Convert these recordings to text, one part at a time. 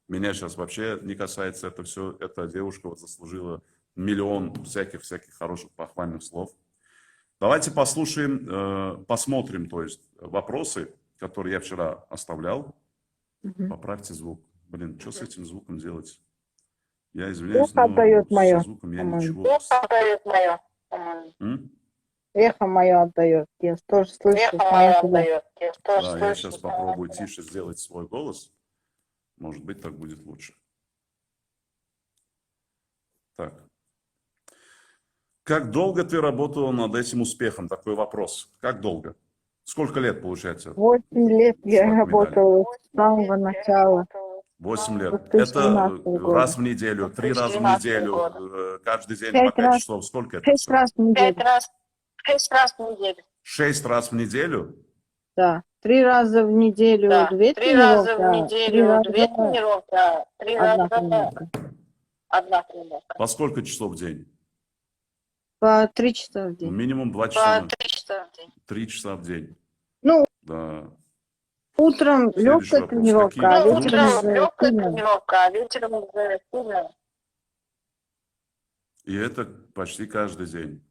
Меня сейчас вообще не касается это все. Эта девушка вот заслужила миллион всяких хороших похвальных слов. Давайте послушаем, посмотрим, то есть, вопросы, которые я вчера оставлял. Поправьте звук. Блин, что с этим звуком делать? Я извиняюсь, Эхо отдает со мое. звуком я ничего. Эхо отдает мое. Эхо мое отдает. Я тоже слышу. Да, я сейчас попробую тише сделать свой голос. Может быть, так будет лучше. Так. Как долго ты работала над этим успехом? Такой вопрос. Как долго? Сколько лет, получается? 8 лет я работала с самого начала. 8 лет. 2012 Это года. раз в неделю, 3 раза в неделю, каждый день 5 по 5 раз. часов. Сколько это? 6 раз в неделю. 6 раз в неделю. 6 раз в неделю? Да. 3 раза в неделю, Да. 2 3 раза в тренировки, неделю, 2 3 тренировки, 3 одна раза тренировка. 1 тренировка. По сколько часов в день? По 3 часа в Ну, день. минимум 2 часа. По 3 часа в день. 3 часа в день. Ну, Да. утром Следующий легкая вопрос. тренировка, а Какие вечером трудности? уже Легкая сильная. тренировка, а вечером уже сильная. И это почти каждый день.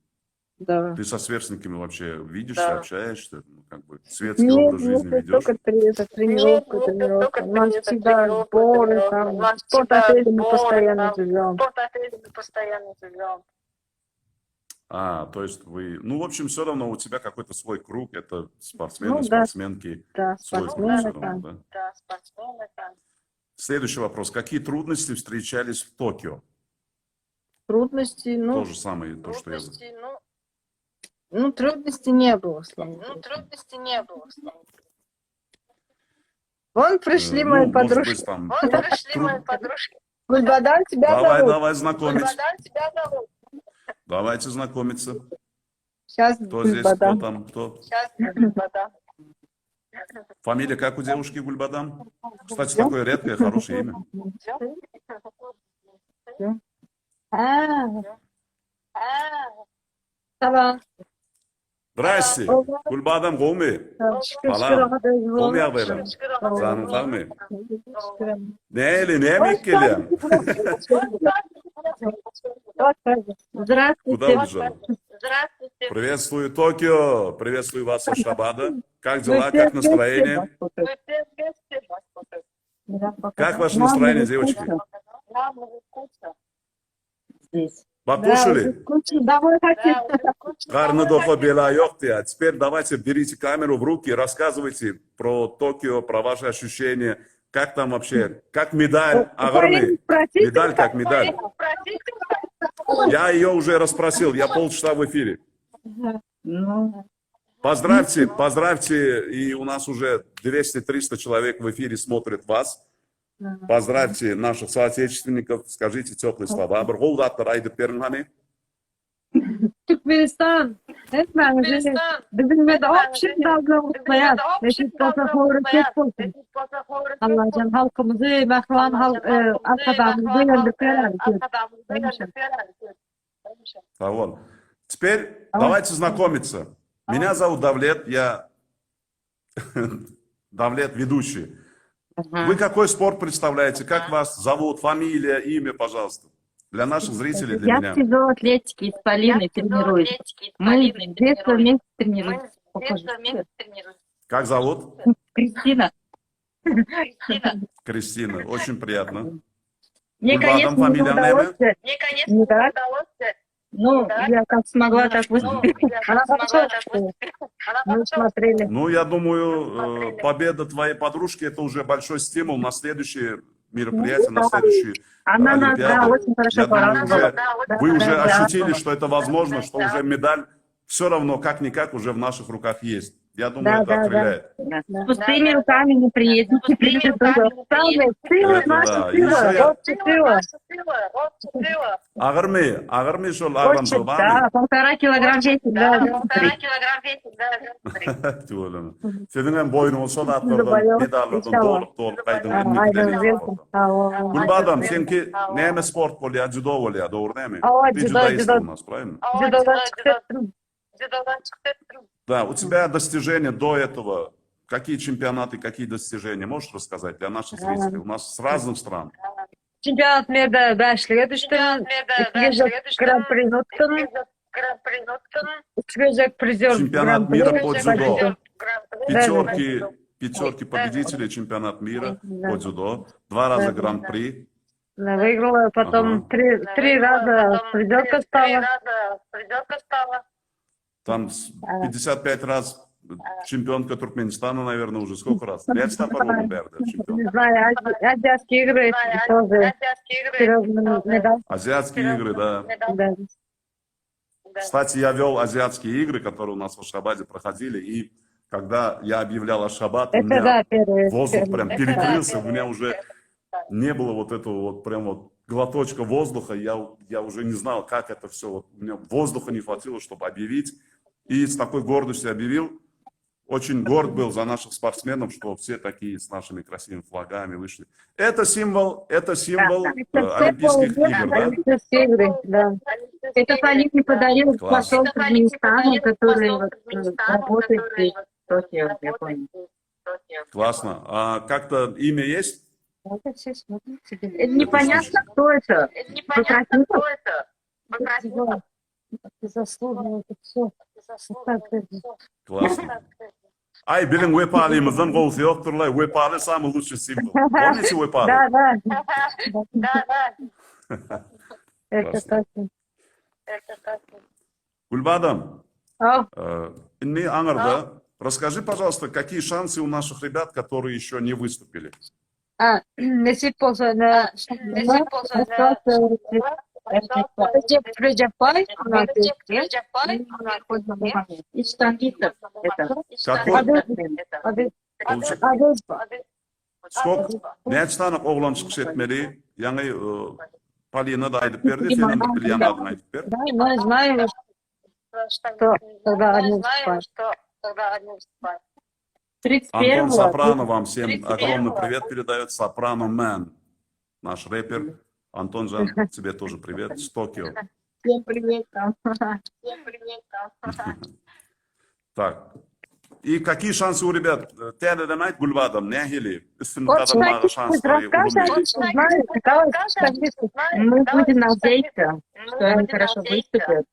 Да. Ты со сверстниками вообще видишься, Да. общаешься? Ну, как бы светский Нет, образ жизни нет, ведешь? только тренировка. У нас всегда сборы, там, в спортотеле мы постоянно живем. В спортотеле мы постоянно живем. То есть вы... Ну, в общем, все равно у тебя какой-то свой круг. Это спортсмены, Ну, да. спортсменки. Да, Свой круг спортсмены всё равно, там. да? Да, спортсмены там. Следующий вопрос. Какие трудности встречались в Токио? Трудностей, То же самое, то, что я... Трудностей, трудностей не было, слава богу. трудностей не было. Вон пришли ну, мои может подружки. быть, там... Вон пришли мои подружки. Гульбадан, тебя Давай, зовут. давай знакомить. Гульбадан, тебя зовут. Давайте знакомиться. Сейчас Кто здесь, кто Гульбадан. там, кто? Сейчас Гульбадан. Фамилия как у девушки Гульбадан? Кстати, такое редкое, хорошее имя. Tamam. Здрасте. Гульбадан Гоми. Falan. Гоми абайлам. Занım kalmıyor. Neyle, ne yemek geliyor? Куда Здравствуйте. убежал? Здравствуйте. Приветствую Токио. Приветствую вас, Ашхабада. Как Мы дела, все как вместе настроение? вас Мы слушаем. все вместе. Как ваше Нам настроение, уже девочки? скучно Нам уже скучно. здесь. Покушали? Да, скучно. Домой хотим. Да, уже скучно. Карны дока бела ёхты. А теперь давайте берите камеру в руки и рассказывайте про Токио, про ваши ощущения. Как там вообще? Как медаль? Аграми. Спросите, Медаль как медаль. Я ее уже расспросил. Я полчаса в эфире. Ну, Поздравьте, поздравьте. И у нас уже 200-300 человек в эфире смотрят вас. Поздравьте наших соотечественников. Скажите теплые слова. Bir qol attır aydıp verin hani. Türkmenistan. Etmem. Bizim de общем должно стоять. Значит, фотофотография olsun. Allah can halkımızı, mehvan arkadaşımızı öldürüyorlar. Вот. Теперь давайте знакомиться. Меня зовут Давлет. Я Давлет, ведущий. Вы какой спорт представляете? Как вас зовут? Фамилия, имя, пожалуйста. Для наших зрителей, для Я меня. в тяжелоатлетике с Полиной тренируюсь. Мы с детства вместе тренируемся. Как зовут? Кристина. Кристина. Очень приятно. Мне, Гульбадан, конечно, не фамилия, удалось. Мне, конечно, Не не так? удалось. Ну, я как смогла, так выступила. Она смогла, хорошо, мы смотрели. Ну, я думаю, победа твоей подружки — это уже большой стимул на следующее мероприятие, на следующие Она нас, да, Олимпиады. очень хорошо Я думаю, порадовала. вы уже Да, ощутили, да. что это возможно, что уже медаль все равно, как-никак, уже в наших руках есть. Я думаю, Да, это да, окрыляет. да. С пустыми руками не приедем. Самые силы, Это наши да. силы, Еще я- общая сила. Ağır mı? Ağır mı Очень, да, 1,5 килограмм весит, да. Килограмм весит, да. Senin hem boyun olsa da atlardan, Bayıl, medallardan inşallah. doğru kaydın en Aynen, miktarı. welcome. Gulbadam, senki neyme sport oluyor? Judo oluyor, doğru değil mi? Aa, Ты judo, джудоист judo. у нас, правильно? Дзюдодан çıktım. Да, у тебя достижения до этого какие чемпионаты, какие достижения? Можешь рассказать для наших зрителей? У нас с разных стран. Чемпионат мира бәшілігі түштім, гран-при ұттым, үшкезек призер Чемпионат мира по дзюдо. Да. Пятерки победителей чемпионат мира по дзюдо. 2 раза гран-при. Выиграла, потом Ага. три раза призерка стала. Там 55 раз чемпионка Туркменистана, наверное, уже сколько раз? 5 по-моему, Не чемпион. знаю, азиатские игры тоже серьезный медаль. Азиатские игры, да. Да. Кстати, я вел азиатские игры, которые у нас в Ашхабаде проходили, и когда я объявлял Ашхабад, у Это меня да, первый. воздух прям перекрылся, у меня уже не было вот этого вот прям вот глоточка воздуха, я уже не знал, как это все, вот, у меня воздуха не хватило, чтобы объявить, и с такой гордостью объявил. Очень горд был за наших спортсменов, что все такие с нашими красивыми флагами вышли. Это символ Олимпийских игр, да? Олимпийские игры, да. Это Полине подарил Класс. посол Туркменистана, который вот, работает здесь, в Токио, в Японии. Классно. А как-то имя есть? Это все смотрят себе. Это непонятно, кто это. Покраснел. Ты заслуживал это все. Классно. Ай, білің Уэпалимыздың қолсы yoqturlar. Уэпалы самый лучший символ. Помните Уэпалы? Да. Это Классно. точно. Гульбадам, А, Инни Аңарда, расскажи, пожалуйста, какие шансы у наших ребят, которые еще не выступили? насип болса, Реджепай, из Тангита. Сколько? Нәчтанық оғлан шықш етмелі, яңы Полина да айтып берді, сенің бір білянадың айтып бер. Да, мы знаем, что когда они выступают. 31-го. Антон Сопрано вам всем огромный привет передает. Сопрано Мэн, наш рэпер. Антон Жан, тебе тоже привет с Токио. Всем привет там. Так. И какие шансы у ребят? Тәді демейт Гульбадам, нәхили? Вот мы будем надеяться, что они хорошо выступят.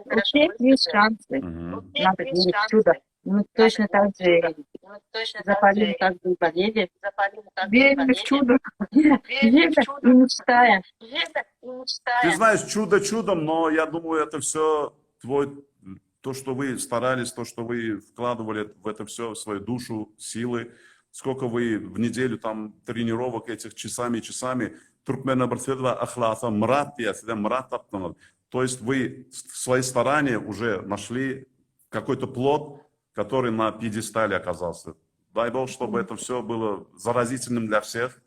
У всех есть шансы. Надо верить в чудо. Мы точно так же за Полину так же и болели. Верим в чудо. Верим и мечтаем. Ты знаешь, чудо чудом, но я думаю, это все то, что вы старались, то, что вы вкладывали в это все, свою душу, силы, сколько вы в неделю там тренировок этих часами. То есть вы свои старания уже нашли какой-то плод, который на пьедестале оказался. Дай Бог, чтобы это все было заразительным для всех.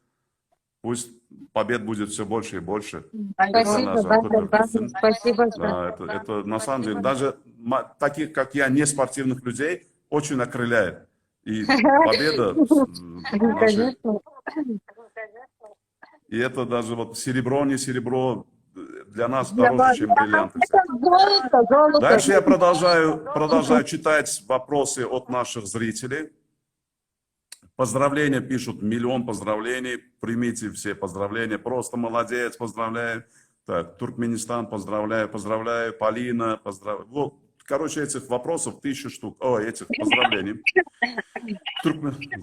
Пусть побед будет все больше и больше. Спасибо. Да, это на самом деле, даже таких, как я, не спортивных людей, очень окрыляет. И победа наша, и это даже вот серебро, не серебро, для нас дороже, чем бриллианты. Дальше я продолжаю читать вопросы от наших зрителей. Поздравления пишут, миллион поздравлений. Примите все поздравления. Просто молодец, поздравляю. Так, Туркменистан, поздравляю. Полина, поздравляю. Вот, короче, этих вопросов 1000 штук. Этих поздравлений.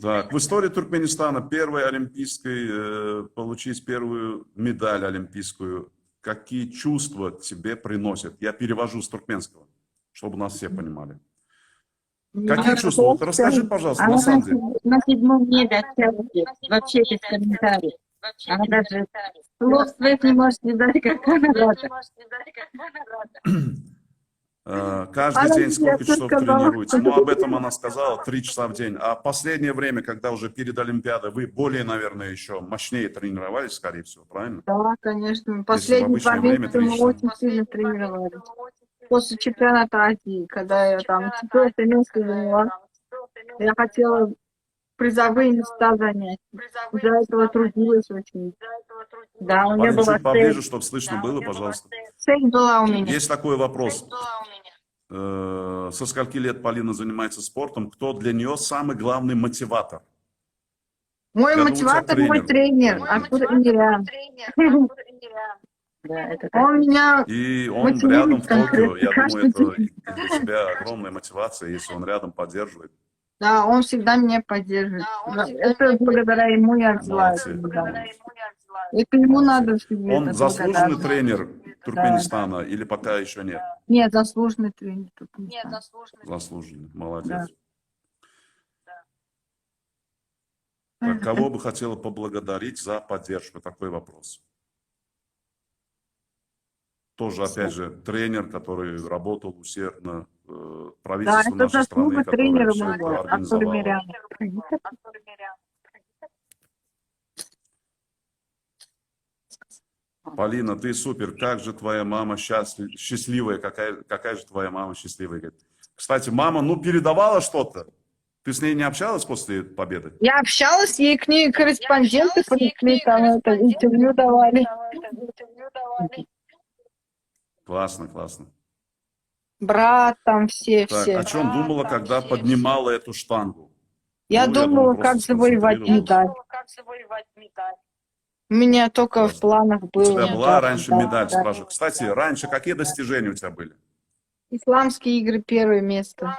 Так, в истории Туркменистана первой олимпийской, получить первую медаль олимпийскую. Какие чувства тебе приносят? Я перевожу с туркменского, чтобы нас все понимали. Какие чувства? Вот расскажи, пожалуйста, на самом деле. На 7-м небе оценки, вообще без комментариев. Она даже слов своих не может не дать, как она рада. Каждый день сколько часов тренируете? Ну, об этом она сказала, 3 часа в день. А последнее время, когда уже перед Олимпиадой, вы более, наверное, еще мощнее тренировались, скорее всего, правильно? Да, конечно. Последние 2 месяца мы очень сильно тренировались. После чемпионата Азии, когда я там 4-е место заняла, я хотела призовые места занять. Из-за этого трудилась очень. Да, у меня была чуть поближе, чтобы слышно было, пожалуйста. Цель была у меня. Есть такой вопрос. со скольки лет Полина занимается спортом? Кто для нее самый главный мотиватор? Мой Я думаю, у тебя мотиватор, мой тренер. тренер, Артур Эмирян. Да, это так. Он меня И он мотивирует рядом в Токио. конкретно Я думаю, каждый это день. и для тебя огромная мотивация, если он рядом поддерживает. Да, он всегда меня поддерживает. Да, Это благодаря ему я взяла Молодцы. эту медаль. Это ему Молодцы. надо себе Он это заслуженный благодарность. тренер Туркменистана или пока еще нет? Нет, заслуженный тренер. Нет, Туркменистана. Заслуженный. Да. Молодец. Так, кого бы хотела поблагодарить за поддержку? Такой вопрос. Тоже, опять же, тренер, который работал усердно, Да, правительство это нашей страны, заслуга которое тренера все это моего, Артур организовало. Эмирян. Полина, ты супер. Как же твоя мама счастливая? Какая же твоя мама счастливая? Говорит. Кстати, мама, ну, передавала что-то? Ты с ней не общалась после победы? Я общалась, ей к ней корреспонденты пришли, там это, интервью давали. Классно, классно. Брат там все. Так, о чем думала, когда поднимала эту штангу? Я Ну, думала, просто как завоевать сконцентрировалась. медаль. У меня только в Классно. планах У было. тебя была да, раньше да, медаль, да. спрашиваю. Кстати, раньше какие достижения у тебя были? Исламские игры первое место.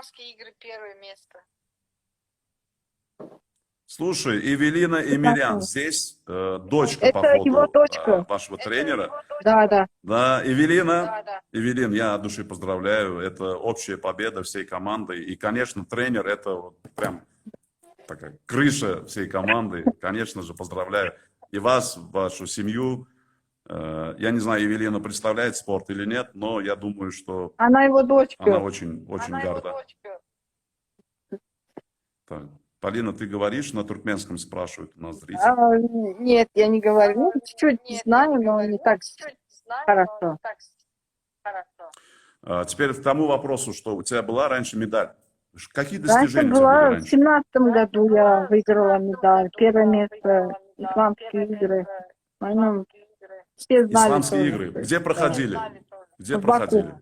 Слушай, Эвелина Эмирян, здесь дочка, Это походу, его дочка. вашего тренера. Да, да. Да, Эвелина, Эвелин, я от души поздравляю. Это общая победа всей команды. И, конечно, тренер, это вот прям такая крыша всей команды. Конечно же, поздравляю и вас, вашу семью. Я не знаю, Эвелина представляет спорт или нет, но я думаю, что Она его дочка. она очень, очень горда. Так. Полина, ты говоришь на туркменском, спрашивают у нас зрители. Нет, я не говорю. Ну, чуть-чуть знаю, но не так хорошо. Теперь к тому вопросу, что у тебя была раньше медаль. Какие Раньше достижения у тебя были была, в раньше? 17 году я выиграла медаль. Первое место, исламские игры. Ну, все знали Исламские тоже. игры. Где проходили? Где В Баку. проходили?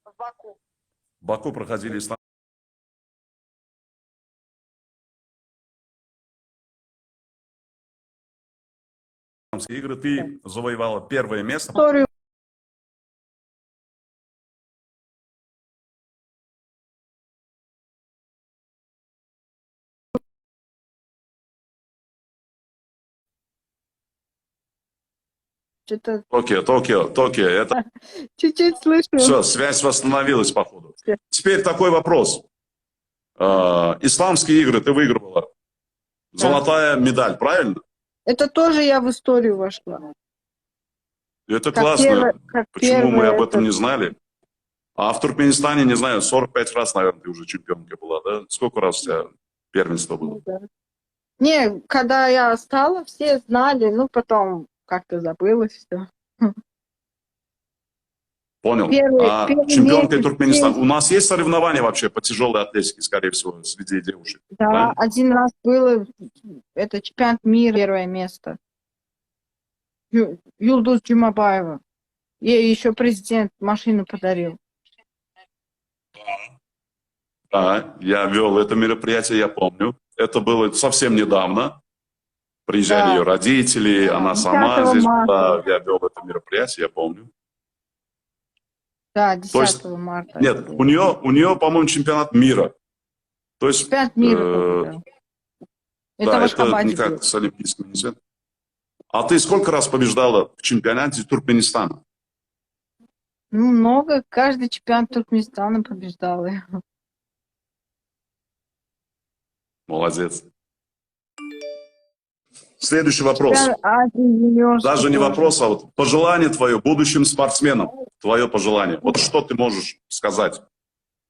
В Баку проходили исламские игры. Ты завоевала первое место. Историю что-то Токио. Это чуть-чуть слышу. все, связь восстановилась, походу. Теперь такой вопрос. Исламские игры ты выигрывала. Золотая медаль, правильно? Это тоже я в историю вошла. Это Как классно. как Почему мы об первое этом не знали? А в Туркменистане, не знаю, 45 раз, наверное, ты уже чемпионкой была, да? Сколько раз у тебя первенство было? Да. Не, когда я стала, все знали, ну потом как-то забылось все. Понял. Первый Чемпионкой месяц Туркменистана. все- У нас есть соревнования вообще по тяжелой атлетике, скорее всего, среди девушек? Да, Правильно? один раз было, это чемпионат мира, первое место. Юлдуз Джумабаева. Ей еще президент машину подарил. Да, я вел это мероприятие, я помню. Это было совсем недавно. Приезжали Да. ее родители, она сама 10 здесь марта. была. Я вел это мероприятие, я помню. Да, 10 То есть, марта. Нет, это было. у нее, по-моему, чемпионат мира. То есть, Чемпионат мира. тоже, да. Это да, в это Ашхабаде никак было. с Олимпийским не связано. А ты сколько раз побеждала в чемпионате Туркменистана? Ну, много. Каждый чемпионат Туркменистана побеждал. Молодец. Следующий вопрос. Азии, юниорский Даже не тоже. вопрос, а вот пожелание твое будущим спортсменам. Твое пожелание. Вот что ты можешь сказать,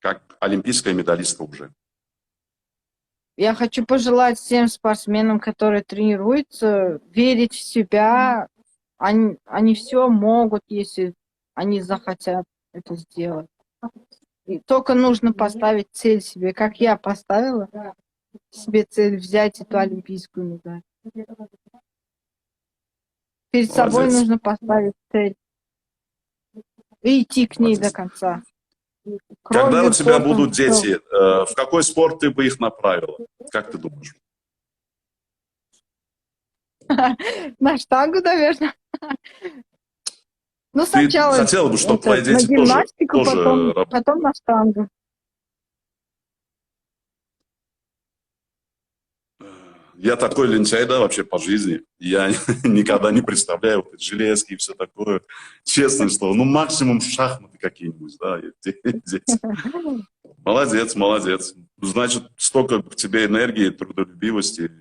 как олимпийская медалистка уже? Я хочу пожелать всем спортсменам, которые тренируются, верить в себя. Они все могут, если они захотят это сделать. И только нужно поставить цель себе, как я поставила себе цель взять эту олимпийскую медаль. Перед собой Молодец. нужно поставить цель и идти к ней Молодец. до конца. Когда Кровью, у тебя потом, будут всё. дети, в какой спорт ты бы их направила? Как ты думаешь? На штангу, наверное. Ну, Ты сначала хотела бы, чтобы твои на дети гимнастику, тоже потом на штангу. Я такой лентяй, да, вообще по жизни. Я никогда не представляю вот эти железки и все такое. Честное слово. Ну, максимум шахматы какие-нибудь, да. Дети. Молодец, молодец. Значит, столько в тебе энергии, трудолюбивости.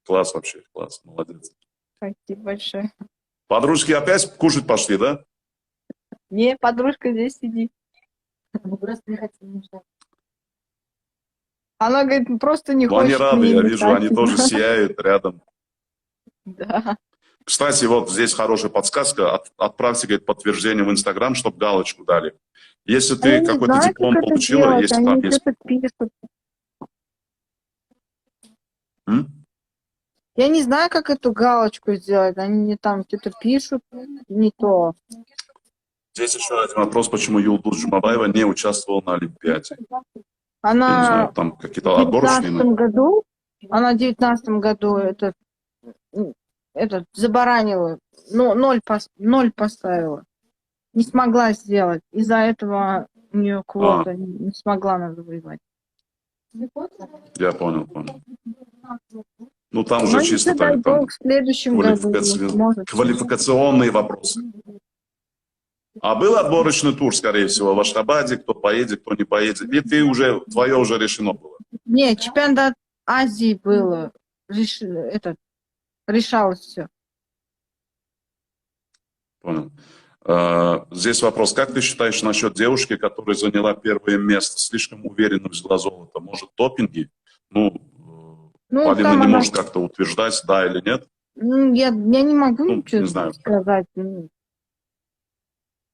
Класс вообще, класс, молодец. Спасибо большое. Подружки опять кушать пошли, да? Не, подружка здесь сидит. Она говорит, просто не Ну, они хочет рады, мне я вижу, они мешать. тоже сияют рядом. Да. Кстати, вот здесь хорошая подсказка. Отправьте, говорит, подтверждение в Инстаграм, чтобы галочку дали. Если А я ты не какой-то знаю, диплом как это получила, делать. если Они там есть... что-то пишут. М? Я не знаю, как эту галочку сделать. Они мне там что-то пишут, не то. Здесь еще один вопрос, почему Юлдуз Жумабаева не участвовала на Олимпиаде. Я не знаю, Она там какие-то в отборочные... 19 году этот забаранила, ну, ноль поставила. Не смогла сделать. Из-за этого у нее квота не смогла она завоевать. Я понял, понял. Ну, там Ну, уже если, чисто дай так, там бог, в следующем году может. квалификационные вопросы. А был отборочный тур, скорее всего, в Ашхабаде, кто поедет, кто не поедет. И ты уже, твое уже решено было. Не, чемпионат Азии было. Решалось все. Понял. Здесь вопрос. Как ты считаешь насчет девушки, которая заняла первое место, слишком уверенно взяла золото? Может, допинги? Ну, Полина там не она... может как-то утверждать, да или нет. Я не могу Ну, ничего не знаю. сказать.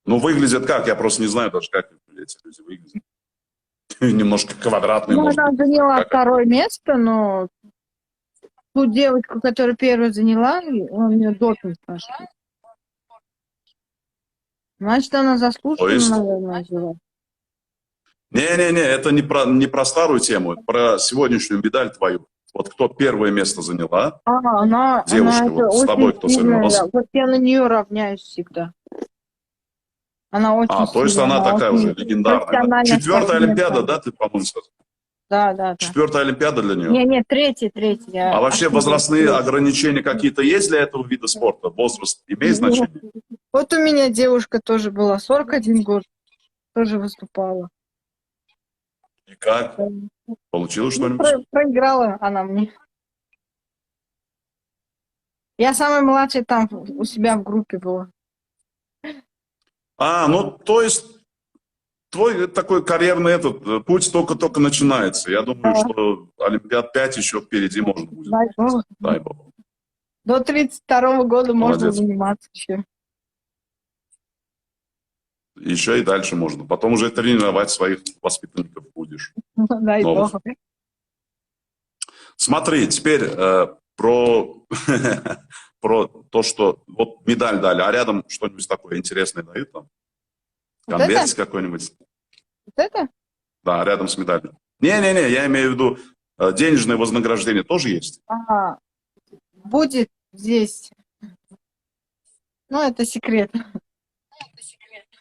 Ну, выглядят как? Я просто не знаю даже, как эти люди выглядят. Немножко квадратные, Ну, может она быть. заняла Как? второе место, но ту девочку, которая первую заняла, у нее допинг нашли. Значит, она То заслуженно, есть... наверное, взяла. Не-не-не, это не про старую тему, про сегодняшнюю медаль твою. Вот кто первое место заняла, Она девушка, это вот с тобой очень кто сильная. соревновался. Вот я на нее равняюсь всегда. Она очень То есть сильная, она такая уже очень легендарная. Да? профессиональная Четвертая Олимпиада, спортсменка. да, ты, по-моему, сказал? Да. Четвертая Олимпиада для нее. Не, третья. А вообще Ошиблась. возрастные Третья. ограничения какие-то есть для этого вида спорта? Возраст имеет значение? Вот у меня девушка тоже была, 41 год, тоже выступала. И как? Получилось Ну, что-нибудь? проиграла она мне. Я самая младшая там у себя в группе была. Ну, то есть твой такой карьерный путь только-только начинается. Я думаю, что Олимпиад 5 еще впереди можно будет. Дай бог. Дай бог. До 32 года можно Молодец. заниматься еще. Еще и дальше можно. Потом уже тренировать своих воспитанников будешь. Дай Новых. бог. Смотри, теперь про, про то, что вот медаль дали, а рядом что-нибудь такое интересное дают там? Вот Конвертик какой-нибудь? Вот это? Да, рядом с медалью. Не-не-не, я имею в виду денежное вознаграждение тоже есть? Будет здесь. Ну, это секрет.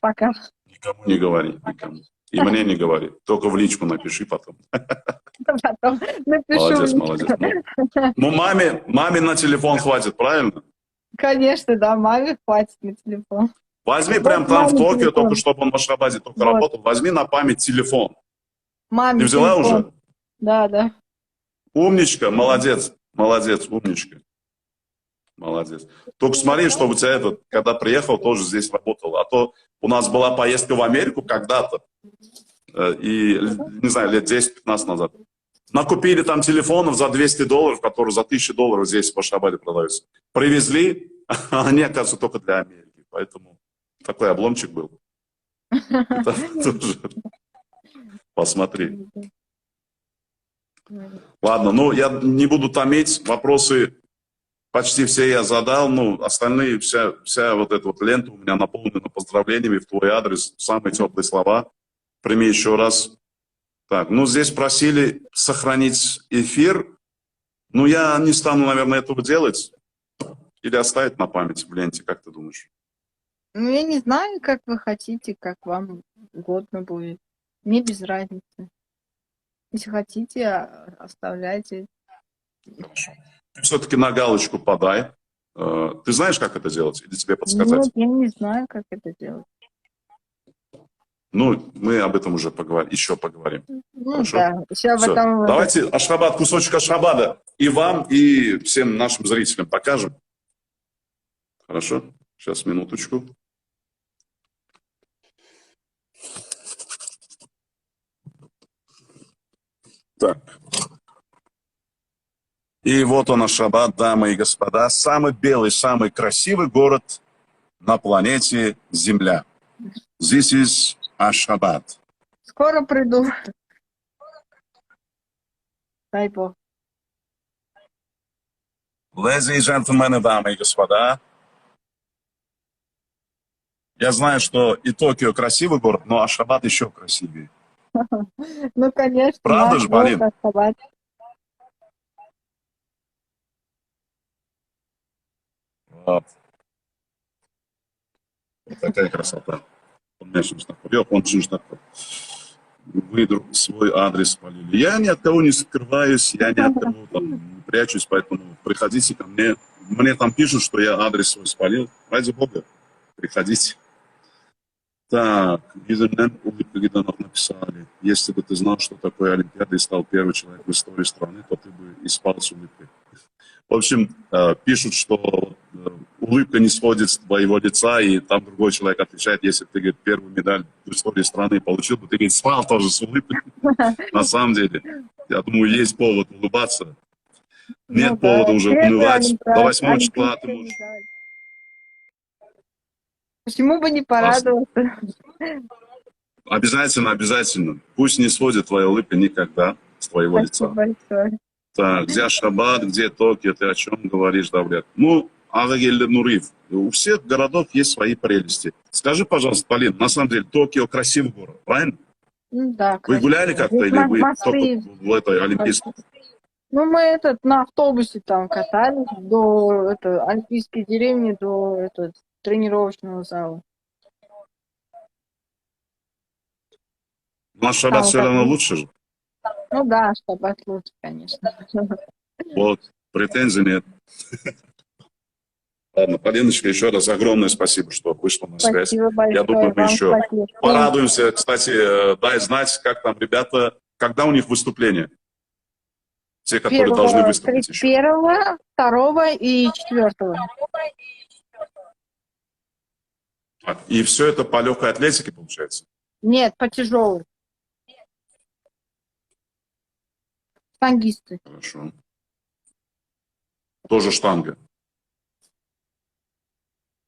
Пока. Никому не говори, никому. И мне не говори. Только в личку напиши потом. Потом напишу. Молодец, молодец. Ну, маме на телефон хватит, правильно? Конечно, да, маме хватит на телефон. Возьми Вот прям там в маме Токио, телефон. только чтобы он в Ашхабаде только Вот. работал. Возьми на память телефон. Маме Ты взяла телефон. уже? Да. Умничка, молодец, умничка. Молодец. Только смотри, чтобы у тебя когда приехал, тоже здесь работал. А то у нас была поездка в Америку когда-то, и, не знаю, лет 10-15 назад. Накупили там телефонов за $200, которые за $1000 здесь в Ашхабаде продаются. Привезли, а они, оказывается, только для Америки. Поэтому такой обломчик был. Это тоже посмотри. Ладно, ну я не буду томить, вопросы почти все я задал, ну остальные, вся вот эта вот лента у меня наполнена поздравлениями в твой адрес, самые теплые слова. Прими еще раз. Так, ну здесь просили сохранить эфир. Ну, я не стану, наверное, этого делать. Или оставить на память в ленте, как ты думаешь? Ну, я не знаю, как вы хотите, как вам угодно будет. Мне без разницы. Если хотите, оставляйте. Хорошо. Ты все-таки на галочку подай. Ты знаешь, как это делать? Или тебе подсказать? Нет, я не знаю, как это делать. Ну, мы об этом уже поговорим, еще поговорим. Ну Хорошо? да, еще об Всё. этом... Давайте Ашхабад, кусочек Ашхабада и вам, и всем нашим зрителям покажем. Хорошо? Сейчас, минуточку. Так. И вот он, Ашхабад, дамы и господа, самый белый, самый красивый город на планете Земля. This is Ашхабад. Скоро приду. Дай бог. Ladies and gentlemen, дамы и господа, я знаю, что и Токио красивый город, но Ашхабад еще красивее. Ну, конечно. Правда наш же, Полин? город Ашхабад. Вот. Вот такая красота. Вы свой адрес полили. Я ни от кого не скрываюсь, я ни от кого там не прячусь, поэтому приходите ко мне. Мне там пишут, что я адрес свой спалил. Ради бога, приходите. Так, нам улыбка Гиданов написали. Если бы ты знал, что такое Олимпиада и стал первый человек в истории страны, то ты бы и спал с улыбкой. В общем, пишут, что улыбка не сходит с твоего лица, и там другой человек отвечает, если ты, говорит, первую медаль в истории страны получил, то ты, говорит, спал тоже с улыбкой. На самом деле, я думаю, есть повод улыбаться. Нет повода уже унывать. До 8 числа ты можешь... Почему бы не порадоваться? Обязательно, обязательно. Пусть не сходит твоя улыбка никогда с твоего лица. Спасибо большое. Так, где Ашхабад, где Токио, ты о чем говоришь, Давлет? Ну, Агагель Нуриф, у всех городов есть свои прелести. Скажи, пожалуйста, Полин, на самом деле Токио красивый город, правильно? Ну, да, Вы красиво. гуляли как-то Здесь или вы мосты только в этой Олимпийской? Ну, мы на автобусе там катались до Олимпийской деревни, до тренировочного зала. Ну, Ашхабад Там все равно такие- лучше же. Ну да, Ашхабад лучше, конечно. Вот, претензий нет. Ладно, Полиночка, еще раз огромное спасибо, что вышла на связь. Спасибо большое. Я думаю, мы вам еще спасибо. порадуемся. Кстати, дай знать, как там ребята, когда у них выступление. Те, которые должны выступить еще. 31, 2 и 4. И все это по легкой атлетике получается? Нет, по тяжелой. Штангисты. Хорошо. Тоже штанга.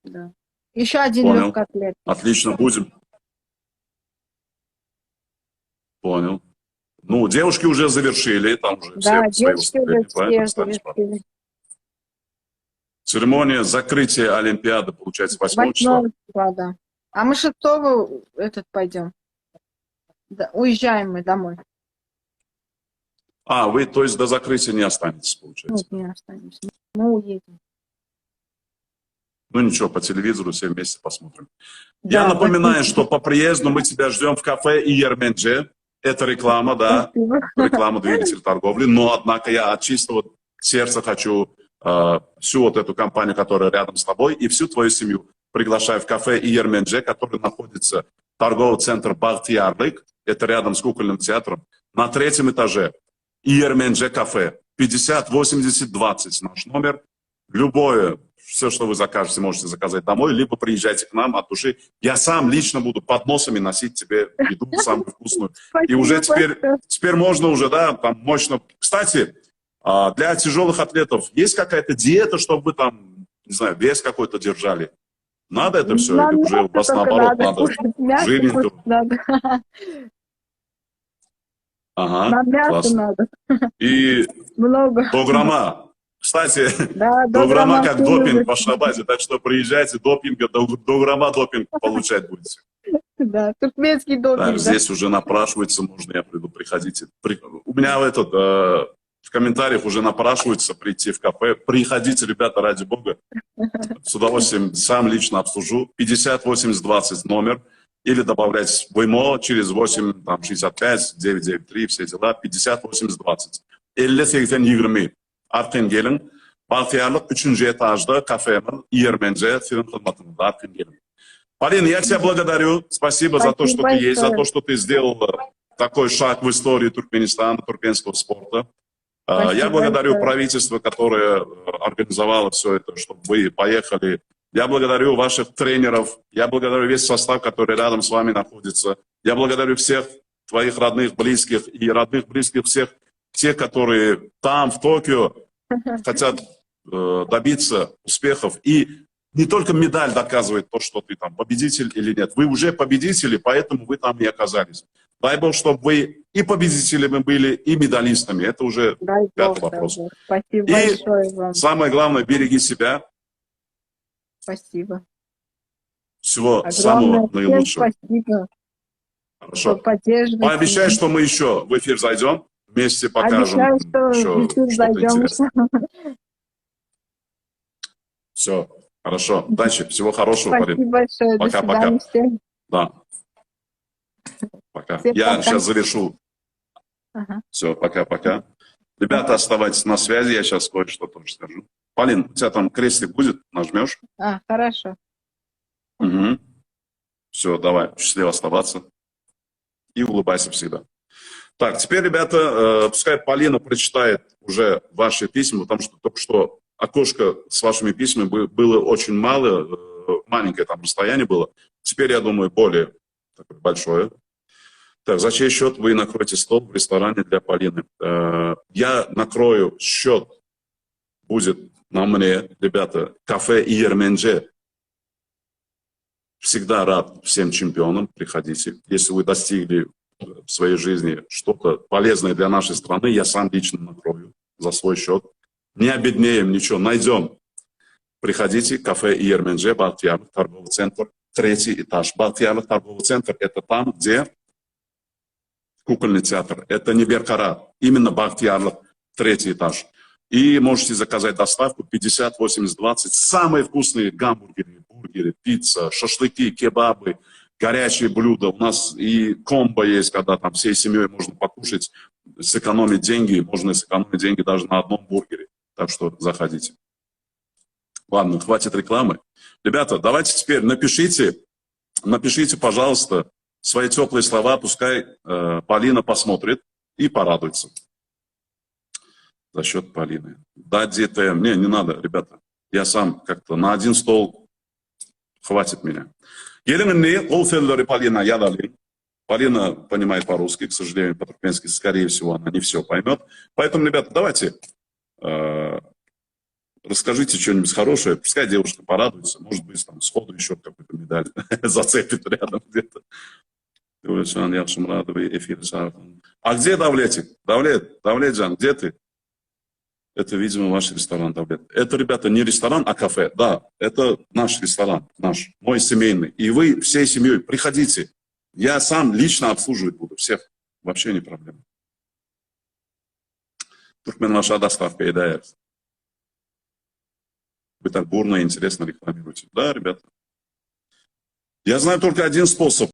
Да. Еще один Понял. легкоатлет. Отлично, будем. Понял. Ну, девушки уже завершили, там уже Да, все свои девочки выступления, уже правильно, все остались пара. завершили. Церемония закрытия Олимпиады, получается, 8 числа. 8 числа, да. А мы 6 пойдем. Да, уезжаем мы домой. А, вы, то есть, до закрытия не останетесь, получается? Нет, не останемся. Мы уедем. Ну ничего, по телевизору все вместе посмотрим. Да, Я напоминаю, 8 что по приезду мы тебя ждем в кафе Иермендже. Это реклама, да, Спасибо. реклама, двигатель торговли. Но, однако, я от чистого сердца хочу всю вот эту компанию, которая рядом с тобой, и всю твою семью приглашаю в кафе Иермендже, который находится торговый центр Бахтиярлык. Это рядом с кукольным театром. На 3-м этаже Иермендже кафе. 50 80 20 наш номер. Любое, все, что вы закажете, можете заказать домой, либо приезжайте к нам от души. Я сам лично буду подносами носить тебе еду самую вкусную. И уже теперь можно уже, да, там мощно. Кстати, для тяжелых атлетов есть какая-то диета, чтобы вы там, не знаю, вес какой-то держали? Надо это все? Или уже у вас наоборот надо жирненько? Ага, Нам мясо классно. надо. И Много. до грамма. Кстати, Да, до грамма как все допинг любят. по Ашхабаде, так что приезжайте, до грамма допинг получать будете. Да, туркменский Так, домик, да. здесь уже напрашивается, можно я приду, приходите. У меня в комментариях уже напрашивается прийти в кафе. Приходите, ребята, ради бога. С удовольствием сам лично обслужу. 50 80 20 номер. Или добавлять в ИМО через 8, там, 65, 993, все дела. 50 80 20. 50 80 20. Arkin gelin. Bahtiyarlık 3. этажда кафемен Ерменже film хизматында. Arkin gelin. Полина, я тебя благодарю. Спасибо за то, что ты Спасибо есть, за большое. то, что ты сделала такой шаг в истории Туркменистана, туркменского спорта. Я Спасибо благодарю большое. правительство, которое организовало все это, чтобы вы поехали. Я благодарю ваших тренеров. Я благодарю весь состав, который рядом с вами находится. Я благодарю всех твоих родных, близких и родных, близких всех, тех, которые там, в Токио, хотят добиться успехов. И не только медаль доказывает то, что ты там победитель или нет. Вы уже победители, поэтому вы там и оказались. Дай Бог, чтобы вы и победителями были, и медалистами. Это уже Дай пятый Бог, вопрос. дай Бог. Спасибо И большое вам. самое главное, береги себя. Спасибо. Всего Огромное самого всем наилучшего. спасибо, что Хорошо. поддерживаете. Пообещай, что мы еще в эфир зайдем. Вместе покажем Обещаю, что еще в эфир что-то зайдем. интересное. Все. Хорошо. Удачи. Всего хорошего, Полин. Спасибо большое. До Пока-пока. свидания всем. Да. Пока. Всем Я пока. сейчас завершу. Ага. Все, пока-пока. Ребята, оставайтесь на связи, я сейчас кое-что тоже скажу. Полин, у тебя там крестик будет? Нажмешь? Хорошо. Угу. Все, давай, счастливо оставаться. И улыбайся всегда. Так, теперь, ребята, пускай Полина прочитает уже ваши письма, потому что только что окошко с вашими письмами было очень мало, маленькое там расстояние было. Теперь, я думаю, более такое большое. Так, за чей счет вы накроете стол в ресторане для Полины? Я накрою счет, будет на мне, ребята, кафе Ерменже. Всегда рад всем чемпионам, приходите. Если вы достигли в своей жизни что-то полезное для нашей страны, я сам лично накрою за свой счет. Не обеднеем, ничего, найдем. Приходите, кафе Ерменже, Бахтиярлык, торговый центр, 3-й этаж. Бахтиярлык, торговый центр, это там, где кукольный театр. Это не Беркара, именно Бахтиярлык, 3-й этаж. И можете заказать доставку 50 80 20. Самые вкусные гамбургеры, бургеры, пицца, шашлыки, кебабы, горячие блюда. У нас и комбо есть, когда там всей семьей можно покушать, сэкономить деньги. Можно сэкономить деньги даже на одном бургере. Так что заходите. Ладно, хватит рекламы. Ребята, давайте теперь напишите, пожалуйста, свои теплые слова. Пускай Полина посмотрит и порадуется. За счет Полины. Да, ДТМ. Не надо, ребята. Я сам как-то на один стол хватит меня. Полина Ядали. Полина понимает по-русски, к сожалению, по-туркменски, скорее всего, она не все поймет. Поэтому, ребята, давайте расскажите что-нибудь хорошее. Пускай девушка порадуется. Может быть, там сходу еще какую-то медаль зацепит рядом где-то. А где Давлетик? Давлетжан, где ты? Это, видимо, ваш ресторан, Давлет. Это, ребята, не ресторан, а кафе. Да, это наш ресторан, мой семейный. И вы всей семьей приходите. Я сам лично обслуживать буду всех. Вообще не проблема. Туркмен ваша доставка, еда. Вы так бурно и интересно рекламируете. Да, ребята. Я знаю только один способ